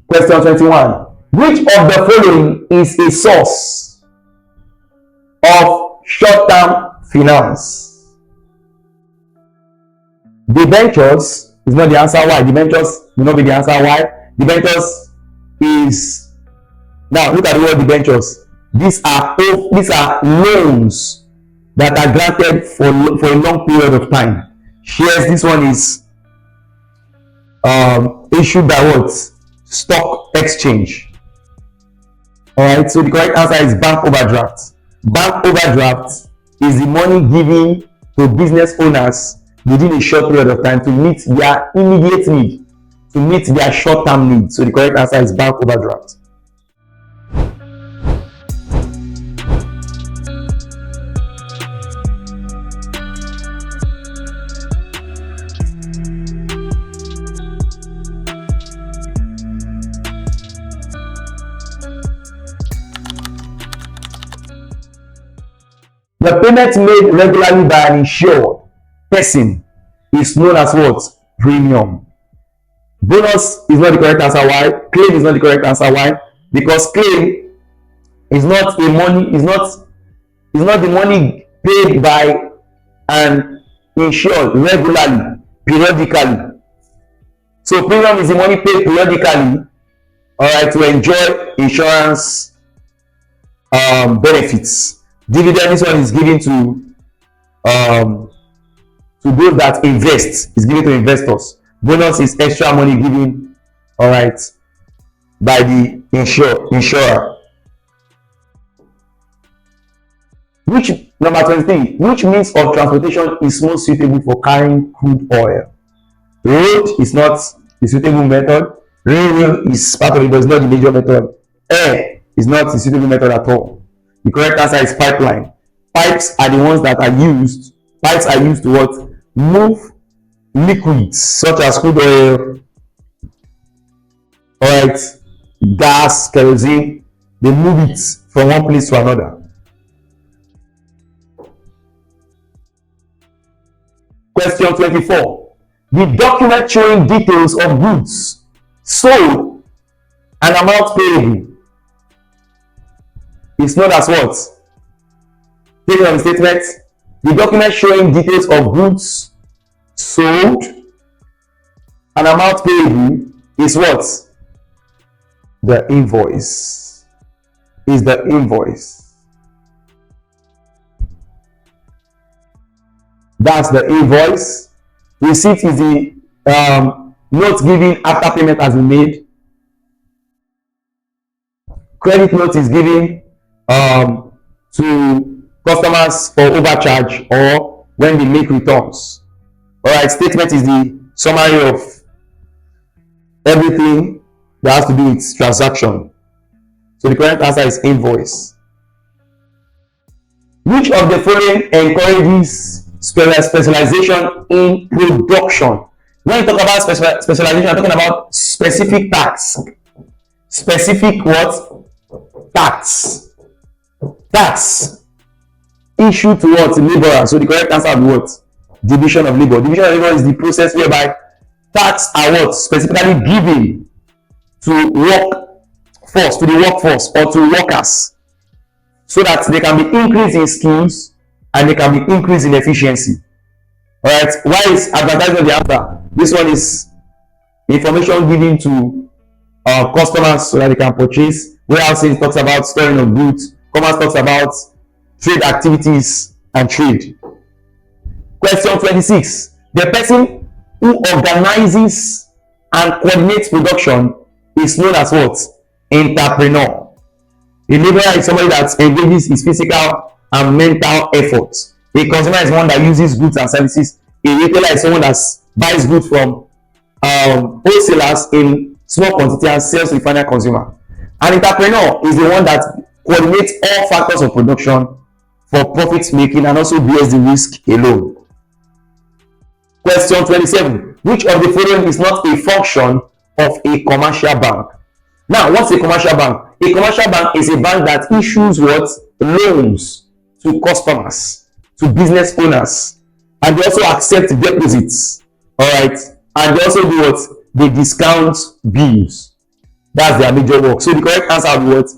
Question 21. Which of the following is a source of short-term finance? Debentures is not the answer. Why? Debentures will not be the answer. Why? Debentures is, now look at the word debentures. These are loans that are granted for a long period of time. Shares, this one is issued by what? Stock exchange. Alright, so the correct answer is bank overdraft. Bank overdraft is the money given to business owners within a short period of time to meet their immediate need, to meet their short-term needs. So the correct answer is bank overdraft. The payment made regularly by an insured person is known as what? Premium. Bonus is not the correct answer. Why? Claim is not the correct answer. Why? Because claim is not the money paid by an insured regularly, periodically. So premium is the money paid periodically, alright, to enjoy insurance benefits. Dividend, this one is given to those that invest, is given to investors. Bonus is extra money given, alright, by the insurer. Which, number 23, which means of transportation is most suitable for carrying crude oil? Road is not the suitable method. Railway is part of it, but it's not the major method. Air is not the suitable method at all. The correct answer is pipeline. Pipes are the ones that are used. Pipes are used to what? Move liquids such as crude oil, alright, gas, kerosene. They move it from one place to another. Question 24. The document showing details of goods sold and amount payable is known as what? Take on the statement. The document showing details of goods sold and amount payable is what? The invoice. Is the invoice. That's the invoice. Receipt is the note given after payment has been made. Credit note is given to customers for overcharge or when they make returns. Alright, statement is the summary of everything that has to do with transaction. So the correct answer is invoice. Which of the following encourages specialization in production? When you talk about specialization, I'm talking about specific tax. Specific what? Tax. Tax issued to what? Laborer. So the correct answer is what? Division of labor. Division of labor is the process whereby tax are what? Specifically given to workforce, to the workforce or to workers, so that they can be increased in skills and they can be increased in efficiency. Alright, why is advertisement the answer? This one is information given to customers so that they can purchase. Warehousing talks about storing of goods. Commerce talks about trade activities and trade. Question 26. The person who organizes and coordinates production is known as what? Entrepreneur. A laborer is somebody that engages his physical and mental efforts. A consumer is one that uses goods and services. A retailer is someone that buys goods from wholesalers in small quantity and sells to the final consumer. An entrepreneur is the one that coordinates all factors of production for profit making and also bears the risk alone. Question 27. Which of the following is not a function of a commercial bank? Now, what's a commercial bank? A commercial bank is a bank that issues what? Loans to customers, to business owners, and they also accept deposits. All right, and they also do what? They discount bills. That's their major work. So the correct answer will be what?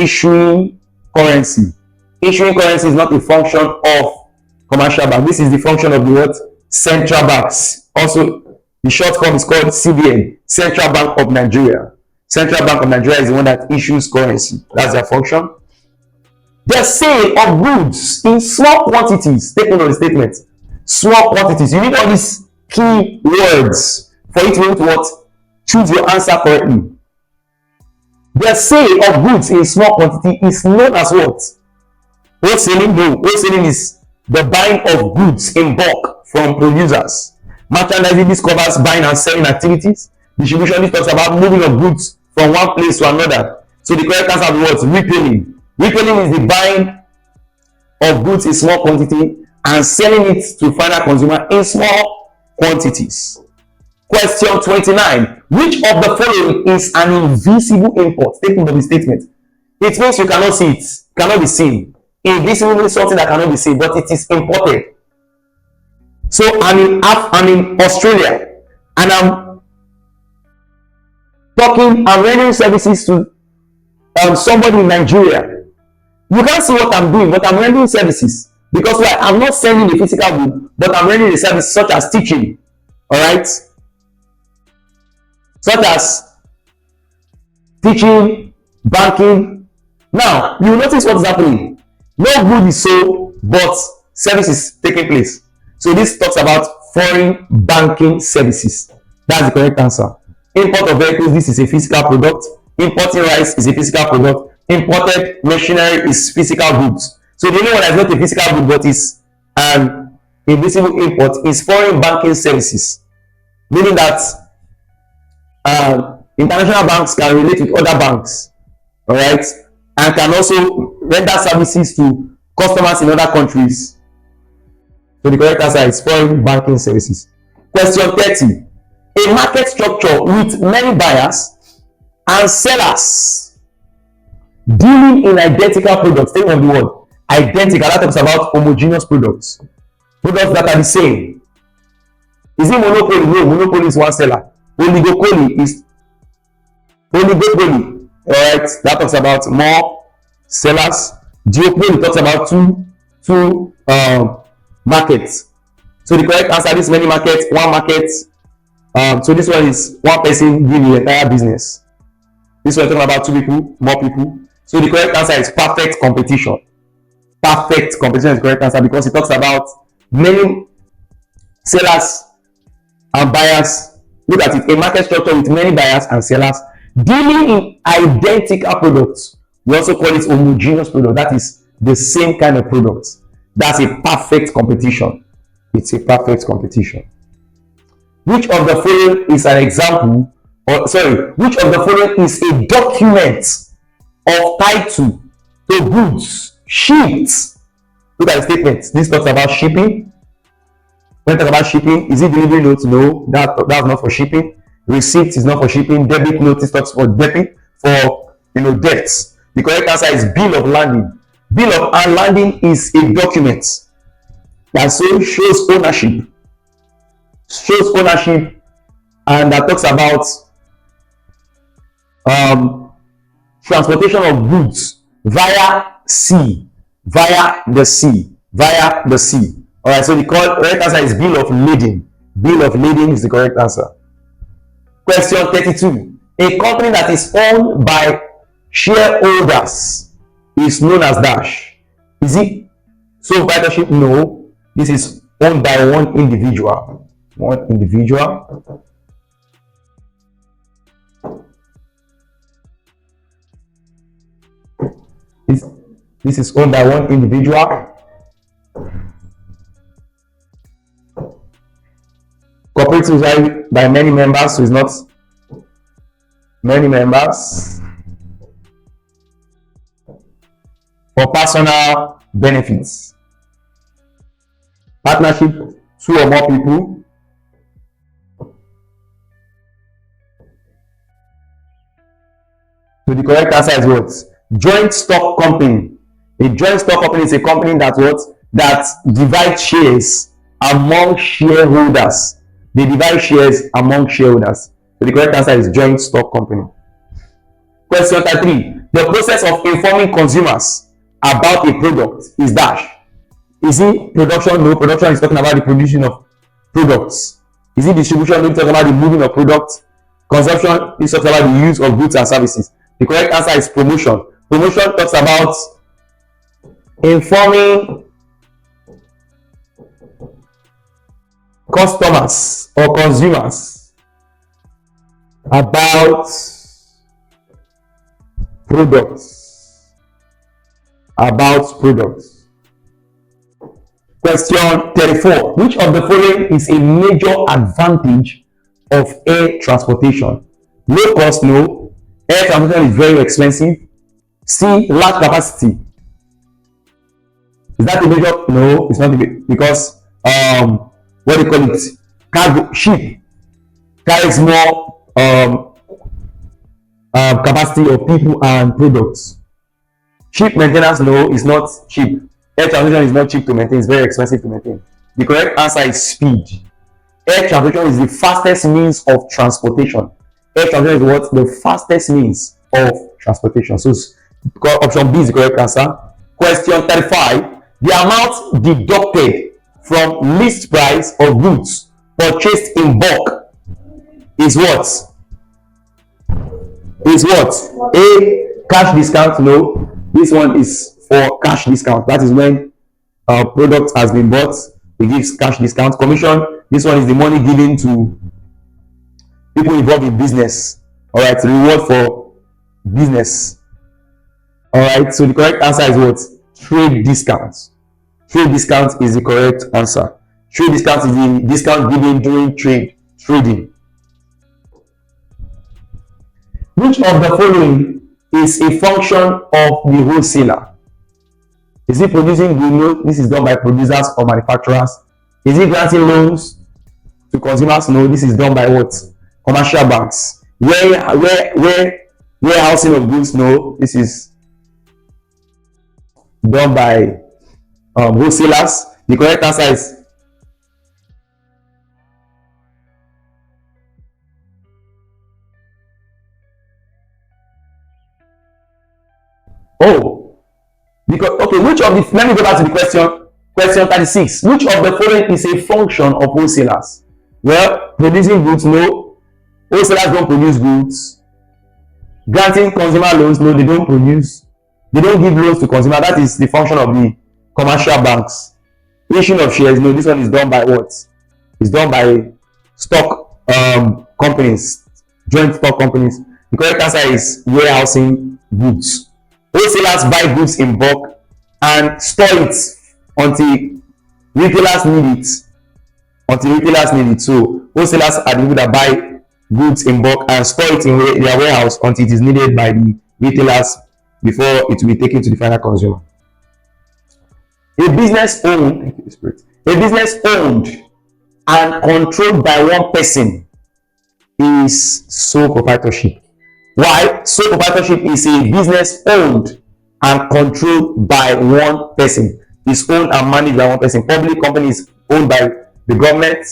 Issuing currency. Issuing currency is not a function of commercial bank. This is the function of the what? Central banks. Also, the short form is called CBN, Central Bank of Nigeria. Central Bank of Nigeria is the one that issues currency. That's their function. The sale of goods in small quantities. Take note of the statement. Small quantities. You need all these key words for you to be able to what? Choose your answer correctly. The sale of goods in small quantity is known as what? Wholesaling. No, wholesaling is the buying of goods in bulk from producers. Merchandising, this covers buying and selling activities. Distribution, this talks about moving of goods from one place to another. So the correct answer is what? Retailing. Retailing is the buying of goods in small quantity and selling it to final consumer in small quantities. Question 29. Which of the following is an invisible import? Take note of the statement. It means you cannot see it, cannot be seen. Invisible means something that cannot be seen, but it is imported. So I'm in Australia and I'm rendering services to somebody in Nigeria. You can't see what I'm doing, but I'm rendering services. Because why? I'm not sending the physical good, but I'm rendering the service such as teaching. Alright? Such as teaching, banking. Now, you notice what's happening. No good is sold, but service is taking place. So this talks about foreign banking services. That's the correct answer. Import of vehicles, this is a physical product. Importing rice is a physical product. Imported machinery is physical goods. So the only one that's not a physical good but is an invisible import is foreign banking services. Meaning that international banks can relate with other banks, all right, and can also render services to customers in other countries. So the correct answer is foreign banking services. Question 30. A market structure with many buyers and sellers dealing in identical products. Take on the word identical. That talks about homogeneous products. Products that are the same. Is it monopoly? No, monopoly is one seller. Oligopoly is oligopoly. Alright, that talks about more sellers. Duopoly talks about two markets. So the correct answer is many markets, one market. So this one is one person doing the entire business. This one talking about two people, more people. So the correct answer is perfect competition. Perfect competition is the correct answer because it talks about many sellers and buyers. Look at it, a market structure with many buyers and sellers dealing in identical products. We also call it homogeneous product. That is the same kind of product. That's a perfect competition. It's a perfect competition. Which of the following is an example, which of the following is a document of title to goods shipped? Look at the statement. This talks about shipping. When we talk about shipping, is it delivery note? No, that's not for shipping. Receipt is not for shipping. Debit notice talks for debit, for debts. The correct answer is bill of landing. Bill of landing is a document that shows ownership. Shows ownership, and that talks about transportation of goods via the sea. All right, so the correct answer is bill of lading. Bill of lading is the correct answer. Question 32. A company that is owned by shareholders is known as dash. Is it sole proprietorship? No. This is owned by one individual. One individual. This is owned by one individual. Cooperative is by many members, so it's not many members for personal benefits. Partnership, 2 or more people. So the correct answer is what? Joint stock company. A joint stock company is a company that divides shares among shareholders. They divide shares among shareholders. So the correct answer is joint stock company. Question 33. The process of informing consumers about a product is dash. Is it production? No, production is talking about the production of products. Is it distribution? No, it's talking about the moving of products. Consumption is talking about the use of goods and services. The correct answer is promotion. Promotion talks about informing customers or consumers about products. Question 34. Which of the following is a major advantage of air transportation? Low cost, no. Air transportation is very expensive. C, large capacity. Is that a major? No, it's not a major, because what do you call it? Cargo ship carries more capacity of people and products. Ship maintenance, no, is not cheap. Air transportation is not cheap to maintain, it's very expensive to maintain. The correct answer is speed. Air transportation is the fastest means of transportation. Air transportation is what? The fastest means of transportation. So option B is the correct answer. Question 35. The amount deducted from list price of goods purchased in bulk is what? A, cash discount. No, this one is for cash discount. That is when a product has been bought, it gives cash discount. Commission, this one is the money given to people involved in business. All right, reward for business. All right, so the correct answer is what? Trade discounts. Trade discount is the correct answer. Trade discount is the discount given during trading. Which of the following is a function of the wholesaler? Is it producing goods? No, this is done by producers or manufacturers. Is it granting loans to consumers? No, this is done by what? Commercial banks. Warehousing of goods? No, this is done by wholesalers. The correct answer is because okay, which of the, let me go back to the question. Question 36. Which of the following is a function of wholesalers? Well, producing goods, no. Wholesalers don't produce goods. Granting consumer loans, no, they don't produce. They don't give loans to consumer. That is the function of the commercial banks. Issuing of shares, no, this one is done by what? It's done by stock companies, joint stock companies. The correct answer is warehousing goods. Wholesalers buy goods in bulk and store it until retailers need it. So wholesalers are the people that buy goods in bulk and store it in their warehouse until it is needed by the retailers before it will be taken to the final consumer. A business owned and controlled by one person is sole proprietorship. Why? Sole proprietorship is a business owned and controlled by one person. It's owned and managed by one person. Public company is owned by the government.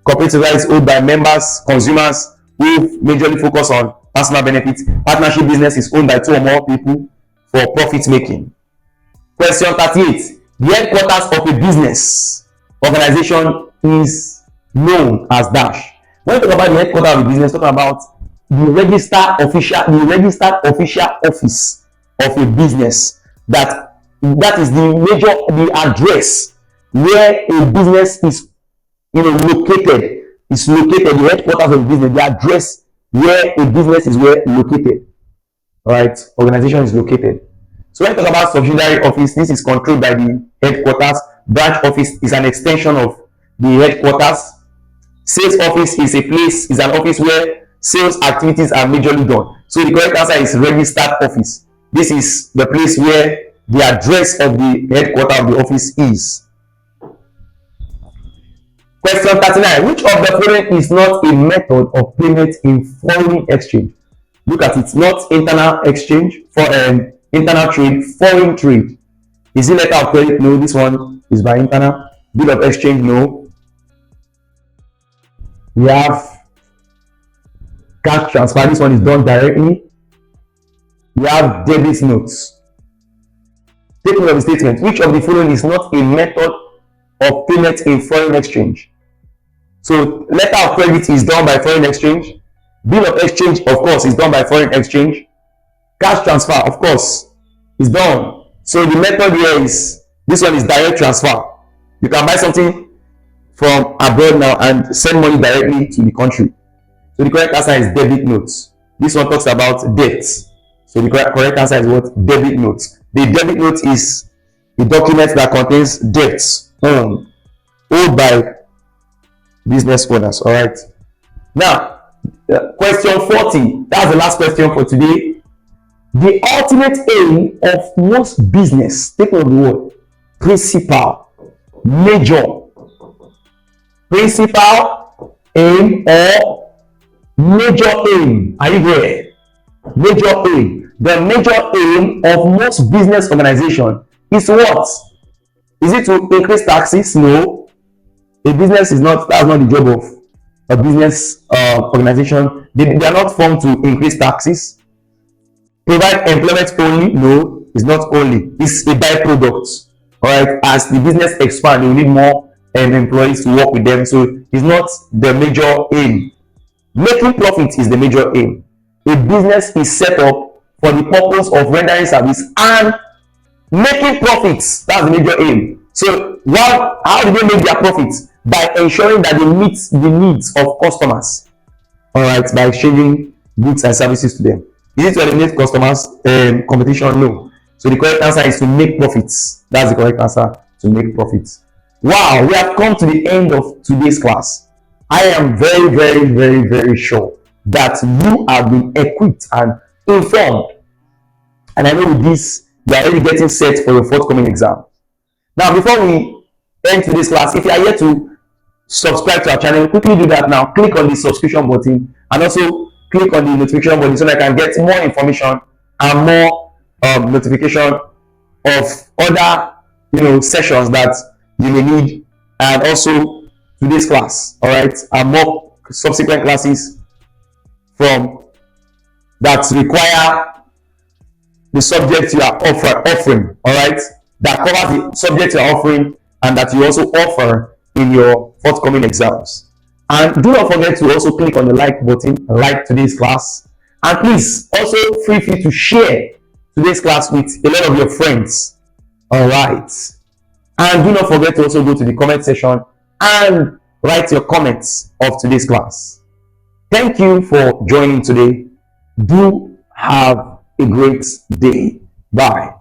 Cooperative is owned by members, consumers who majorly focus on personal benefits. Partnership business is owned by two or more people for profit making. Question 38. The headquarters of a business organization is known as dash. When we talk about the headquarters of a business, talking about the registered official office of a business. That is the address where a business is located. Is located, the headquarters of a business, the address where a business is located. All right, organization is located. So when we talk about subsidiary office, this is controlled by the headquarters. Branch office is an extension of the headquarters. Sales office is an office where sales activities are majorly done. So the correct answer is registered office. This is the place where the address of the headquarters of the office is. Question 39. Which of the following is not a method of payment in foreign exchange? Look at it. Not internal exchange, for internal trade, foreign trade. Is it letter of credit? No, this one is by internal. Bill of exchange? No. We have cash transfer. This one is done directly. We have debit notes. Take note of the statement. Which of the following is not a method of payment in foreign exchange? So letter of credit is done by foreign exchange. Bill of exchange, of course, is done by foreign exchange. Cash transfer, of course, is done. So the method here is, this one is direct transfer. You can buy something from abroad now and send money directly to the country. So the correct answer is debit notes. This one talks about debt. So the correct answer is what? Debit notes. The debit note is the document that contains debts owed by business owners. All right. Now, question 40. That's the last question for today. The ultimate aim of most business, take note of the word, principal, major, principal aim or major aim. Are you there? Major aim. The major aim of most business organization is what? Is it to increase taxes? No. A business is not, that's not the job of a business organization. They are not formed to increase taxes. Provide employment only? No, it's not only. It's a byproduct. All right. As the business expands, you need more employees to work with them. So it's not the major aim. Making profit is the major aim. A business is set up for the purpose of rendering service and making profits. That's the major aim. So how do they make their profits? By ensuring that they meet the needs of customers. All right, by exchanging goods and services to them. Is it to eliminate customers competition? No. So the correct answer is to make profits. That's the correct answer, to make profits. Wow, we have come to the end of today's class. I am very, very, very, very sure that you have been equipped and informed. And I know with this, you are already getting set for your forthcoming exam. Now, before we end today's class, if you are yet to subscribe to our channel, quickly do that now. Click on the subscription button and also click on the notification button so that I can get more information and more notification of other sessions that you may need, and also today's class. All right, and more subsequent classes from that require the subject you are offering. All right, that covers the subject you are offering and that you also offer in your forthcoming exams. And do not forget to also click on the like button, like today's class, and please also feel free to share today's class with a lot of your friends. All right, and do not forget to also go to the comment section and write your comments of today's class. Thank you for joining today. Do have a great day. Bye.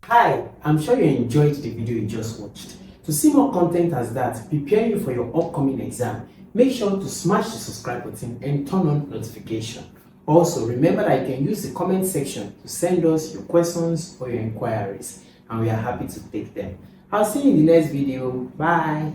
Hi, I'm sure you enjoyed the video you just watched. To see more content as that, preparing you for your upcoming exam, make sure to smash the subscribe button and turn on notification. Also, remember that you can use the comment section to send us your questions or your inquiries, and we are happy to take them. I'll see you in the next video. Bye.